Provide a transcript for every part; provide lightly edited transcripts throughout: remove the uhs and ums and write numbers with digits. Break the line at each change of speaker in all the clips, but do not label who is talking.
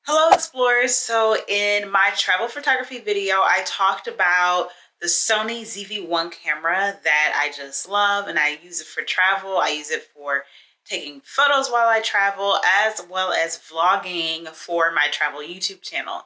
Hello explorers, so in my travel photography video I talked about the Sony ZV-1 camera that I just love, and I use it for travel. I use it for taking photos while I travel as well as vlogging for my travel YouTube channel.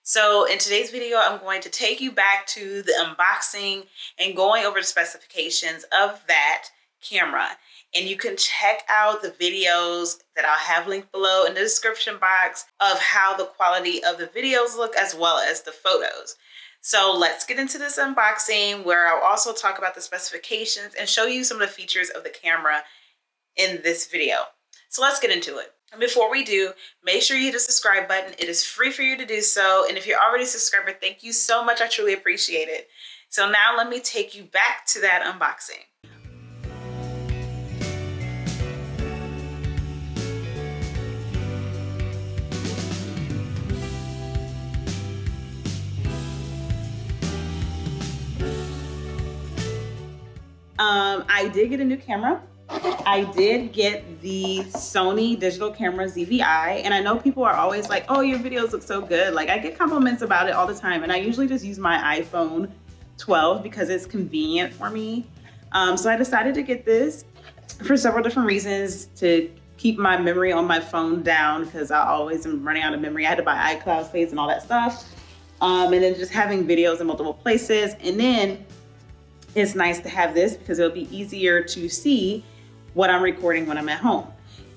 So in today's video I'm going to take you back to the unboxing and going over the specifications of that camera. And you can check out the videos that I'll have linked below in the description box of how the quality of the videos look as well as the photos. So let's get into this unboxing, where I'll also talk about the specifications and show you some of the features of the camera in this video. So let's get into it. And before we do, make sure you hit the subscribe button. It is free for you to do so. And if you're already a subscriber, thank you so much. I truly appreciate it. So now let me take you back to that unboxing. I did get a new camera. I did get the Sony digital camera ZV-1, and I know people are always like, oh, your videos look so good. Like, I get compliments about it all the time, and I usually just use my iPhone 12 because it's convenient for me. So I decided to get this for several different reasons: to keep my memory on my phone down because I always am running out of memory. I had to buy iCloud space and all that stuff. And then just having videos in multiple places. And then it's nice to have this because it'll be easier to see what I'm recording when I'm at home.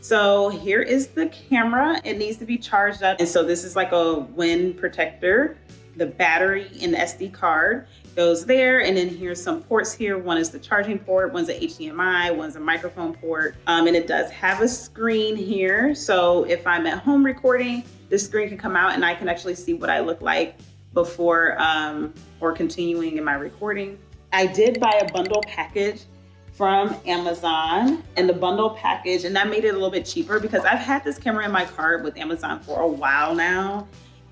So here is the camera. It needs to be charged up. And so this is like a wind protector. The battery and the SD card goes there. And then here's some ports here. One is the charging port, one's a HDMI, one's a microphone port. And it does have a screen here. So if I'm at home recording, this screen can come out and I can actually see what I look like before or continuing in my recording. I did buy a bundle package from Amazon, and the bundle package, and that made it a little bit cheaper because I've had this camera in my cart with Amazon for a while now,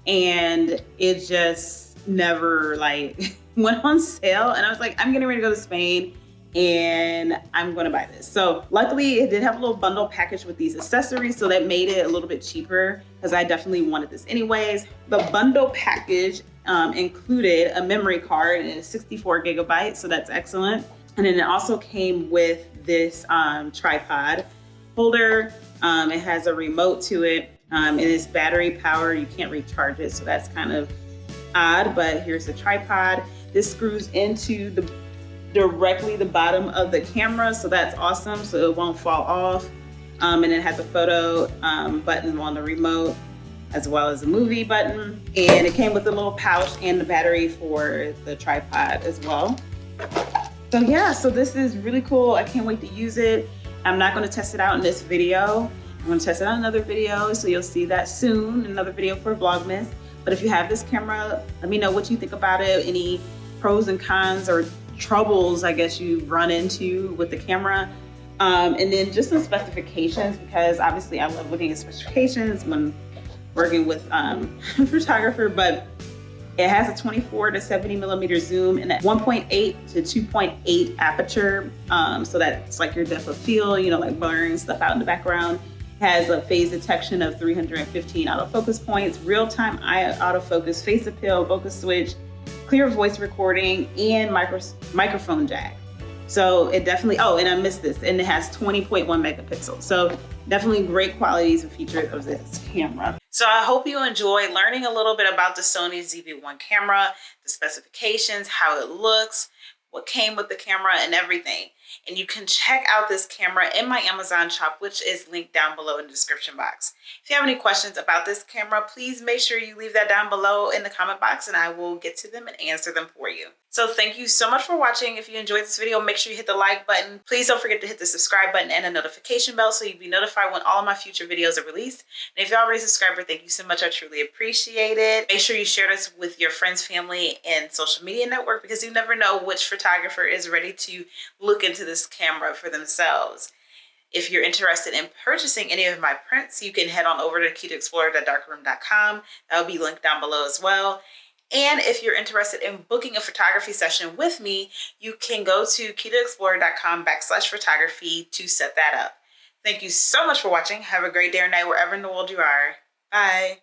and it just never like went on sale. And I was like, I'm getting ready to go to Spain and I'm going to buy this. So luckily it did have a little bundle package with these accessories, so that made it a little bit cheaper because I definitely wanted this anyways. The bundle package included a memory card, and it's 64 gigabytes, so that's excellent. And then it also came with this tripod holder. It has a remote to it. It is battery powered. You can't recharge it, so that's kind of odd, but here's the tripod. This screws into directly the bottom of the camera, so that's awesome, so it won't fall off. And it has a photo button on the remote, as well as a movie button. And it came with a little pouch and the battery for the tripod as well. So yeah, so this is really cool. I can't wait to use it. I'm not gonna test it out in this video. I'm gonna test it out in another video, so you'll see that soon, another video for Vlogmas. But if you have this camera, let me know what you think about it, any pros and cons or troubles, I guess, you run into with the camera. And then just some specifications, because obviously I love looking at specifications when working with a photographer. But it has a 24 to 70 millimeter zoom and a 1.8 to 2.8 aperture. So that's like your depth of field, you know, like blurring stuff out in the background. It has a phase detection of 315 autofocus points, real-time eye autofocus, face appeal, focus switch, clear voice recording, and microphone jack. So it definitely, oh, and I missed this, and it has 20.1 megapixels. So definitely great qualities and features of this camera. So I hope you enjoy learning a little bit about the Sony ZV-1 camera, the specifications, how it looks, what came with the camera, and everything. And you can check out this camera in my Amazon shop, which is linked down below in the description box. If you have any questions about this camera, please make sure you leave that down below in the comment box and I will get to them and answer them for you. So thank you so much for watching. If you enjoyed this video, make sure you hit the like button. Please don't forget to hit the subscribe button and the notification bell so you'll be notified when all of my future videos are released. And if you're already a subscriber, thank you so much. I truly appreciate it. Make sure you share this with your friends, family, and social media network, because you never know which photographer is ready to look into this camera for themselves. If you're interested in purchasing any of my prints, you can head on over to keytoexplore.darkroom.com. That will be linked down below as well. And if you're interested in booking a photography session with me, you can go to keytoexplore.com/photography to set that up. Thank you so much for watching. Have a great day or night wherever in the world you are. Bye.